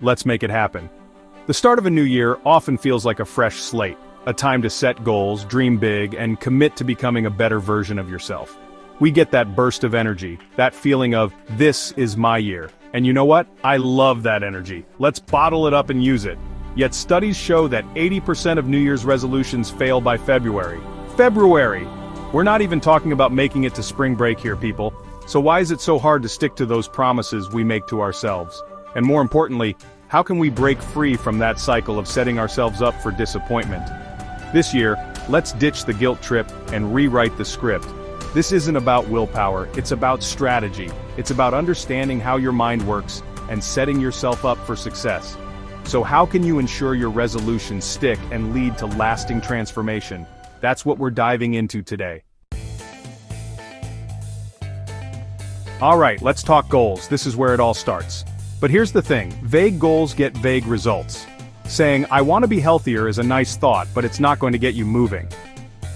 let's make it happen. The start of a new year often feels like a fresh slate, a time to set goals, dream big, and commit to becoming a better version of yourself. We get that burst of energy, that feeling of, this is my year. And you know what? I love that energy. Let's bottle it up and use it. Yet studies show that 80% of New Year's resolutions fail by February. February! We're not even talking about making it to spring break here, people. So why is it so hard to stick to those promises we make to ourselves? And more importantly, how can we break free from that cycle of setting ourselves up for disappointment? This year, let's ditch the guilt trip and rewrite the script. This isn't about willpower, it's about strategy. It's about understanding how your mind works and setting yourself up for success. So how can you ensure your resolutions stick and lead to lasting transformation? That's what we're diving into today. Alright, let's talk goals. This is where it all starts. But here's the thing, vague goals get vague results. Saying, I want to be healthier is a nice thought, but it's not going to get you moving.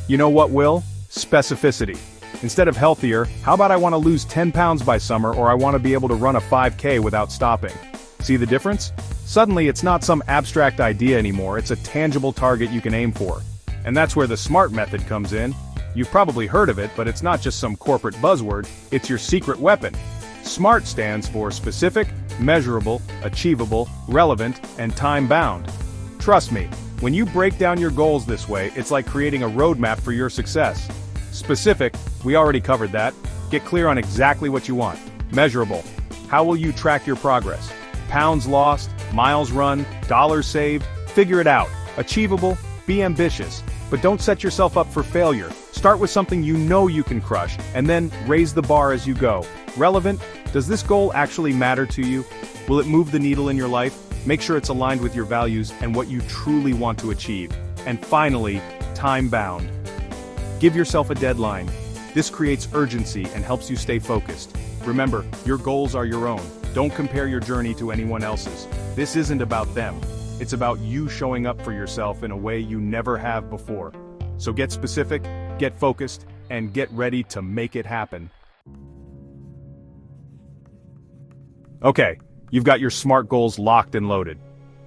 You know what will? Specificity. Instead of healthier, how about I want to lose 10 pounds by summer, or I want to be able to run a 5K without stopping? See the difference? Suddenly it's not some abstract idea anymore, it's a tangible target you can aim for. And that's where the SMART method comes in. You've probably heard of it, but it's not just some corporate buzzword, it's your secret weapon. SMART stands for specific, measurable, achievable, relevant, and time-bound. Trust me, when you break down your goals this way, it's like creating a roadmap for your success. Specific, we already covered that. Get clear on exactly what you want. Measurable, how will you track your progress? Pounds lost, miles run, dollars saved, figure it out. Achievable, be ambitious, but don't set yourself up for failure. Start with something you know you can crush, and then raise the bar as you go. Relevant, does this goal actually matter to you? Will it move the needle in your life? Make sure it's aligned with your values and what you truly want to achieve. And finally, time-bound. Give yourself a deadline. This creates urgency and helps you stay focused. Remember, your goals are your own. Don't compare your journey to anyone else's. This isn't about them. It's about you showing up for yourself in a way you never have before. So get specific, get focused, and get ready to make it happen. Okay, you've got your SMART goals locked and loaded.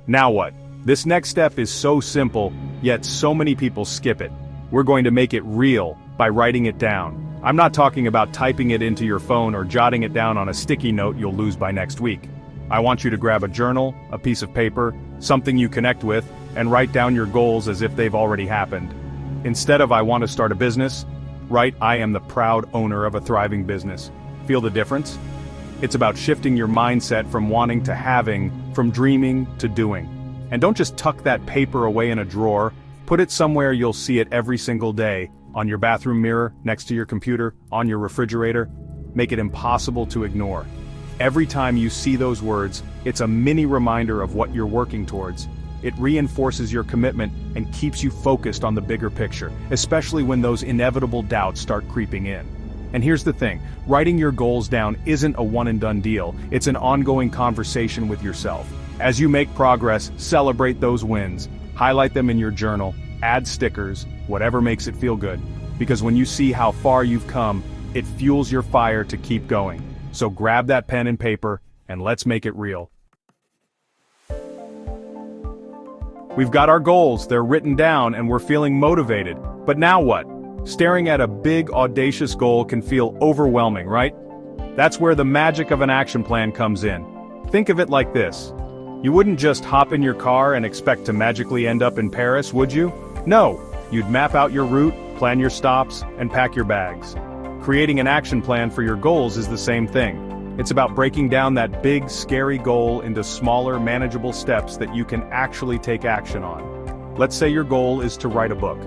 Now what? This next step is so simple, yet so many people skip it. We're going to make it real by writing it down. I'm not talking about typing it into your phone or jotting it down on a sticky note you'll lose by next week. I want you to grab a journal, a piece of paper, something you connect with, and write down your goals as if they've already happened. Instead of I want to start a business, write I am the proud owner of a thriving business. Feel the difference? It's about shifting your mindset from wanting to having, from dreaming to doing. And don't just tuck that paper away in a drawer, put it somewhere you'll see it every single day, on your bathroom mirror, next to your computer, on your refrigerator. Make it impossible to ignore. Every time you see those words, it's a mini reminder of what you're working towards. It reinforces your commitment and keeps you focused on the bigger picture, especially when those inevitable doubts start creeping in. And here's the thing, writing your goals down isn't a one-and-done deal, it's an ongoing conversation with yourself. As you make progress, celebrate those wins, highlight them in your journal, add stickers, whatever makes it feel good. Because when you see how far you've come, it fuels your fire to keep going. So grab that pen and paper, and let's make it real. We've got our goals, they're written down, and we're feeling motivated. But now what? Staring at a big, audacious goal can feel overwhelming, right? That's where the magic of an action plan comes in. Think of it like this. You wouldn't just hop in your car and expect to magically end up in Paris, would you? No, you'd map out your route, plan your stops, and pack your bags. Creating an action plan for your goals is the same thing. It's about breaking down that big, scary goal into smaller, manageable steps that you can actually take action on. Let's say your goal is to write a book.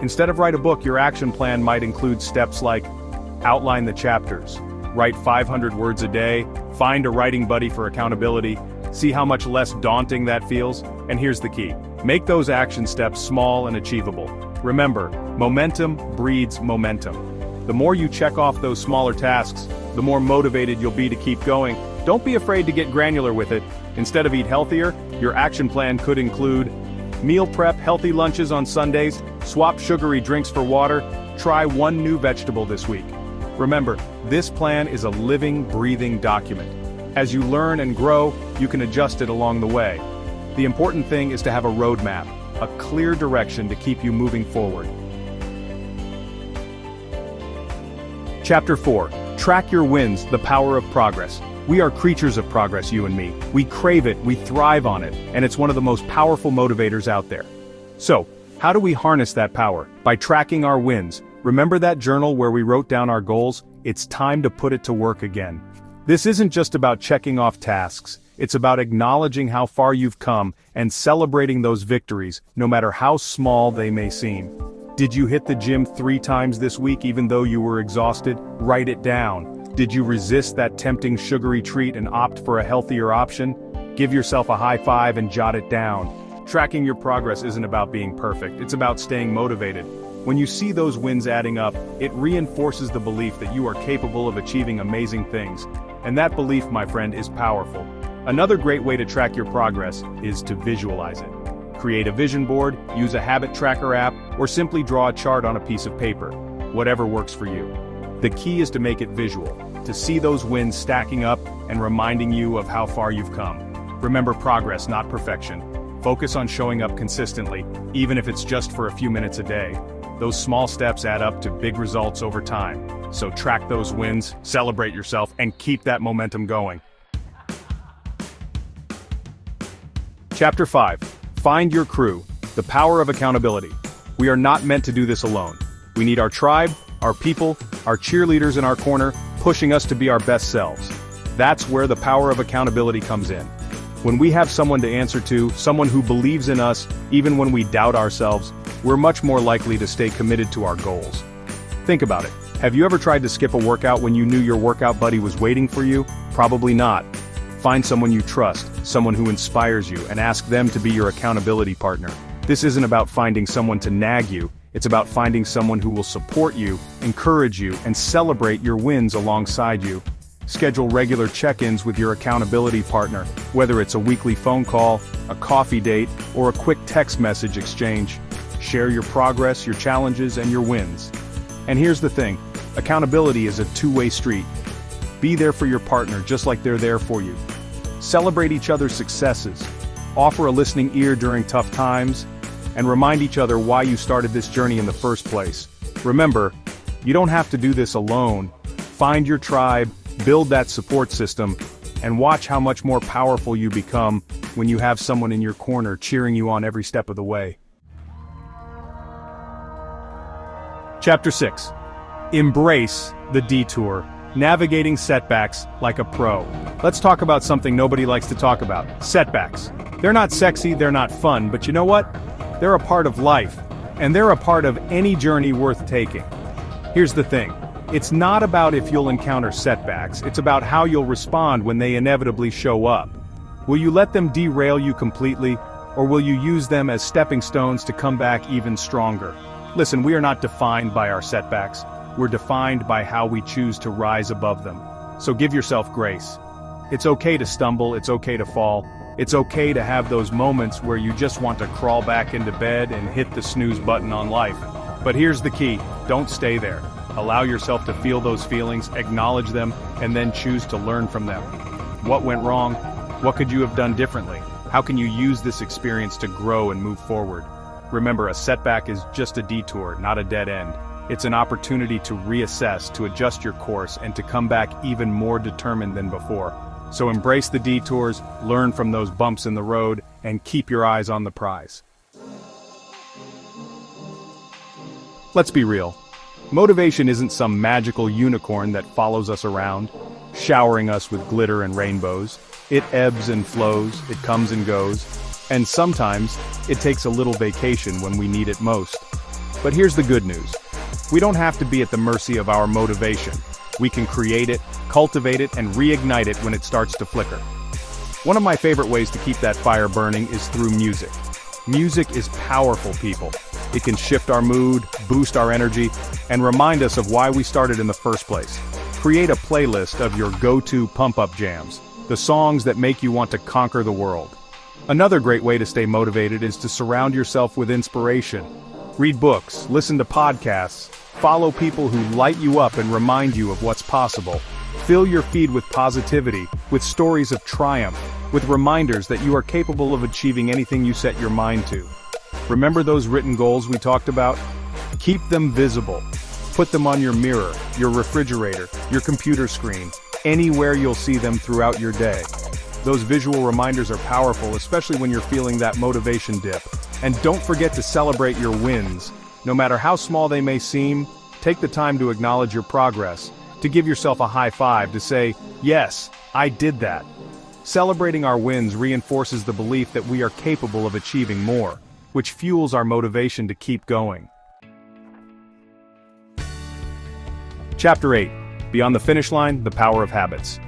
Instead of write a book, your action plan might include steps like outline the chapters, write 500 words a day, find a writing buddy for accountability. See how much less daunting that feels? And here's the key. Make those action steps small and achievable. Remember, momentum breeds momentum. The more you check off those smaller tasks, the more motivated you'll be to keep going. Don't be afraid to get granular with it. Instead of eat healthier, your action plan could include meal prep healthy lunches on Sundays, swap sugary drinks for water, try one new vegetable this week. Remember, this plan is a living, breathing document. As you learn and grow, you can adjust it along the way. The important thing is to have a roadmap, a clear direction to keep you moving forward. Chapter 4. Track your wins, the power of progress. We are creatures of progress, you and me. We crave it, we thrive on it, and it's one of the most powerful motivators out there. So, how do we harness that power? By tracking our wins. Remember that journal where we wrote down our goals? It's time to put it to work again. This isn't just about checking off tasks, it's about acknowledging how far you've come and celebrating those victories, no matter how small they may seem. Did you hit the gym 3 times this week even though you were exhausted? Write it down. Did you resist that tempting sugary treat and opt for a healthier option? Give yourself a high five and jot it down. Tracking your progress isn't about being perfect, it's about staying motivated. When you see those wins adding up, it reinforces the belief that you are capable of achieving amazing things. And that belief, my friend, is powerful. Another great way to track your progress is to visualize it. Create a vision board, use a habit tracker app, or simply draw a chart on a piece of paper. Whatever works for you. The key is to make it visual, to see those wins stacking up and reminding you of how far you've come. Remember progress, not perfection. Focus on showing up consistently, even if it's just for a few minutes a day. Those small steps add up to big results over time. So track those wins, celebrate yourself, and keep that momentum going. Chapter 5. Find your crew, the power of accountability. We are not meant to do this alone. We need our tribe, our people, our cheerleaders in our corner, pushing us to be our best selves. That's where the power of accountability comes in. When we have someone to answer to, someone who believes in us, even when we doubt ourselves, we're much more likely to stay committed to our goals. Think about it. Have you ever tried to skip a workout when you knew your workout buddy was waiting for you? Probably not. Find someone you trust, someone who inspires you, and ask them to be your accountability partner. This isn't about finding someone to nag you, it's about finding someone who will support you, encourage you, and celebrate your wins alongside you. Schedule regular check-ins with your accountability partner, whether it's a weekly phone call, a coffee date, or a quick text message exchange. Share your progress, your challenges, and your wins. And here's the thing, accountability is a two-way street. Be there for your partner just like they're there for you. Celebrate each other's successes. Offer a listening ear during tough times, and remind each other why you started this journey in the first place. Remember, you don't have to do this alone. Find your tribe, build that support system, and watch how much more powerful you become when you have someone in your corner cheering you on every step of the way. Chapter 6. Embrace the detour. Navigating setbacks like a pro. Let's talk about something nobody likes to talk about. Setbacks. They're not sexy, they're not fun, but you know what? They're a part of life, and they're a part of any journey worth taking. Here's the thing. It's not about if you'll encounter setbacks, it's about how you'll respond when they inevitably show up. Will you let them derail you completely, or will you use them as stepping stones to come back even stronger? Listen, we are not defined by our setbacks. We're defined by how we choose to rise above them. So give yourself grace. It's okay to stumble, it's okay to fall. It's okay to have those moments where you just want to crawl back into bed and hit the snooze button on life. But here's the key, don't stay there. Allow yourself to feel those feelings, acknowledge them, and then choose to learn from them. What went wrong? What could you have done differently? How can you use this experience to grow and move forward? Remember, a setback is just a detour, not a dead end. It's an opportunity to reassess, to adjust your course, and to come back even more determined than before. So embrace the detours, learn from those bumps in the road, and keep your eyes on the prize. Let's be real. Motivation isn't some magical unicorn that follows us around, showering us with glitter and rainbows. It ebbs and flows, it comes and goes, and sometimes it takes a little vacation when we need it most. But here's the good news. We don't have to be at the mercy of our motivation. We can create it, cultivate it, and reignite it when it starts to flicker. One of my favorite ways to keep that fire burning is through music. Music is powerful, people. It can shift our mood, boost our energy, and remind us of why we started in the first place. Create a playlist of your go-to pump-up jams, the songs that make you want to conquer the world. Another great way to stay motivated is to surround yourself with inspiration. Read books, listen to podcasts, follow people who light you up and remind you of what's possible. Fill your feed with positivity, with stories of triumph, with reminders that you are capable of achieving anything you set your mind to. Remember those written goals we talked about? Keep them visible. Put them on your mirror, your refrigerator, your computer screen, anywhere you'll see them throughout your day. Those visual reminders are powerful, especially when you're feeling that motivation dip. And don't forget to celebrate your wins. No matter how small they may seem, take the time to acknowledge your progress, to give yourself a high five, to say, yes, I did that. Celebrating our wins reinforces the belief that we are capable of achieving more, which fuels our motivation to keep going. Chapter 8. Beyond the finish line, the power of habits.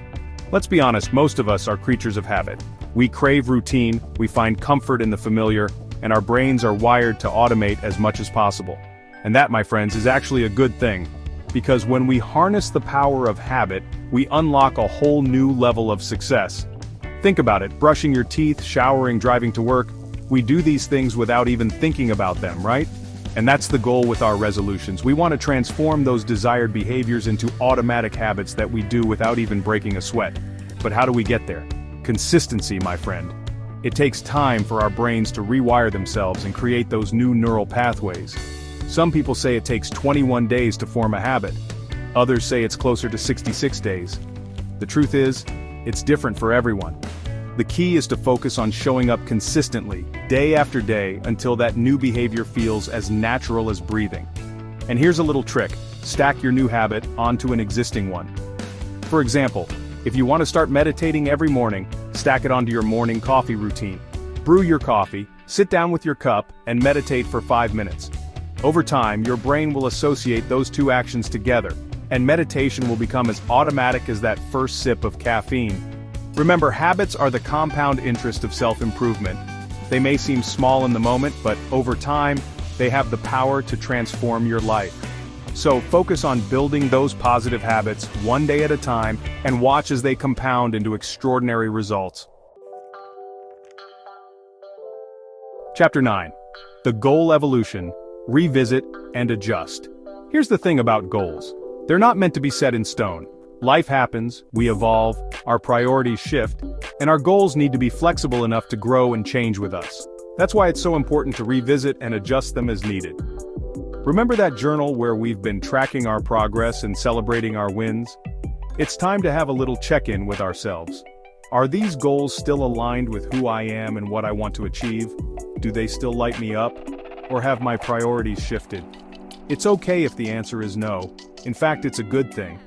Let's be honest, most of us are creatures of habit. We crave routine, we find comfort in the familiar, and our brains are wired to automate as much as possible. And that, my friends, is actually a good thing. Because when we harness the power of habit, we unlock a whole new level of success. Think about it, brushing your teeth, showering, driving to work. We do these things without even thinking about them, right? And that's the goal with our resolutions. We want to transform those desired behaviors into automatic habits that we do without even breaking a sweat. But how do we get there? Consistency, my friend. It takes time for our brains to rewire themselves and create those new neural pathways. Some people say it takes 21 days to form a habit. Others say it's closer to 66 days. The truth is, it's different for everyone. The key is to focus on showing up consistently, day after day, until that new behavior feels as natural as breathing. And here's a little trick: stack your new habit onto an existing one. For example, if you want to start meditating every morning, stack it onto your morning coffee routine. Brew your coffee, sit down with your cup, and meditate for 5 minutes. Over time, your brain will associate those two actions together, and meditation will become as automatic as that first sip of caffeine. Remember, habits are the compound interest of self-improvement. They may seem small in the moment, but over time, they have the power to transform your life. So focus on building those positive habits one day at a time, and watch as they compound into extraordinary results. Chapter 9. The Goal Evolution. Revisit and adjust. Here's the thing about goals. They're not meant to be set in stone. Life happens, we evolve, our priorities shift, and our goals need to be flexible enough to grow and change with us. That's why it's so important to revisit and adjust them as needed. Remember that journal where we've been tracking our progress and celebrating our wins? It's time to have a little check-in with ourselves. Are these goals still aligned with who I am and what I want to achieve? Do they still light me up? Or have my priorities shifted? It's okay if the answer is no. In fact, it's a good thing.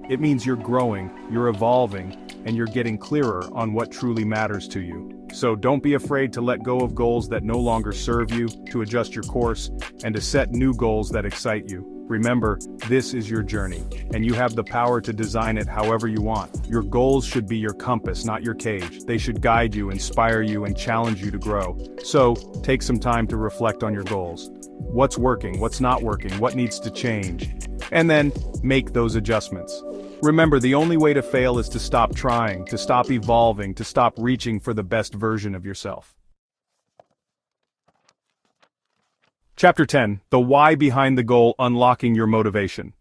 It means you're growing, you're evolving, and you're getting clearer on what truly matters to you. So don't be afraid to let go of goals that no longer serve you, to adjust your course, and to set new goals that excite you. Remember, this is your journey, and you have the power to design it however you want. Your goals should be your compass, not your cage. They should guide you, inspire you, and challenge you to grow. So, take some time to reflect on your goals. What's working, what's not working, what needs to change? And then, make those adjustments. Remember, the only way to fail is to stop trying, to stop evolving, to stop reaching for the best version of yourself. Chapter 10. The Why Behind the Goal, Unlocking Your Motivation.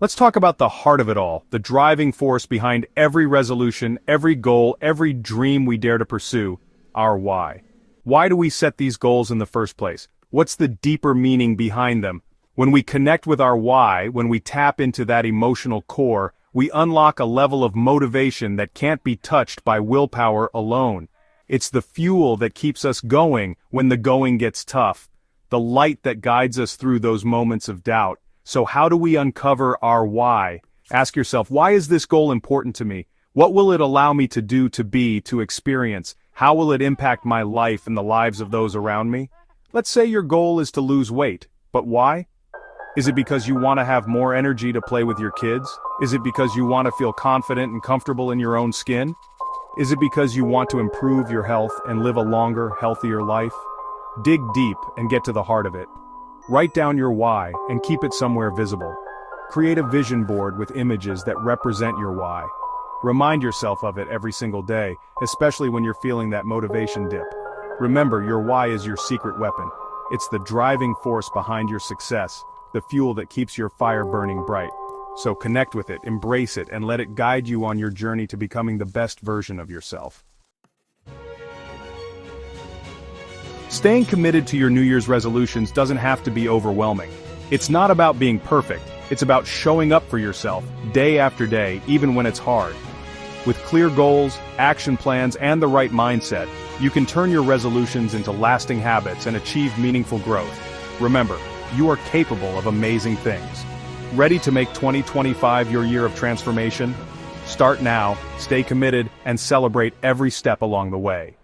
Let's talk about the heart of it all, the driving force behind every resolution, every goal, every dream we dare to pursue, our why. Why do we set these goals in the first place? What's the deeper meaning behind them? When we connect with our why, when we tap into that emotional core, we unlock a level of motivation that can't be touched by willpower alone. It's the fuel that keeps us going when the going gets tough, the light that guides us through those moments of doubt. So how do we uncover our why? Ask yourself, why is this goal important to me? What will it allow me to do, to be, to experience? How will it impact my life and the lives of those around me? Let's say your goal is to lose weight, but why? Is it because you want to have more energy to play with your kids? Is it because you want to feel confident and comfortable in your own skin? Is it because you want to improve your health and live a longer, healthier life? Dig deep and get to the heart of it. Write down your why and keep it somewhere visible. Create a vision board with images that represent your why. Remind yourself of it every single day, especially when you're feeling that motivation dip. Remember, your why is your secret weapon. It's the driving force behind your success, the fuel that keeps your fire burning bright. So connect with it, embrace it, and let it guide you on your journey to becoming the best version of yourself. Staying committed to your New Year's resolutions doesn't have to be overwhelming. It's not about being perfect, it's about showing up for yourself, day after day, even when it's hard. With clear goals, action plans, and the right mindset, you can turn your resolutions into lasting habits and achieve meaningful growth. Remember, you are capable of amazing things. Ready to make 2025 your year of transformation? Start now, stay committed, and celebrate every step along the way.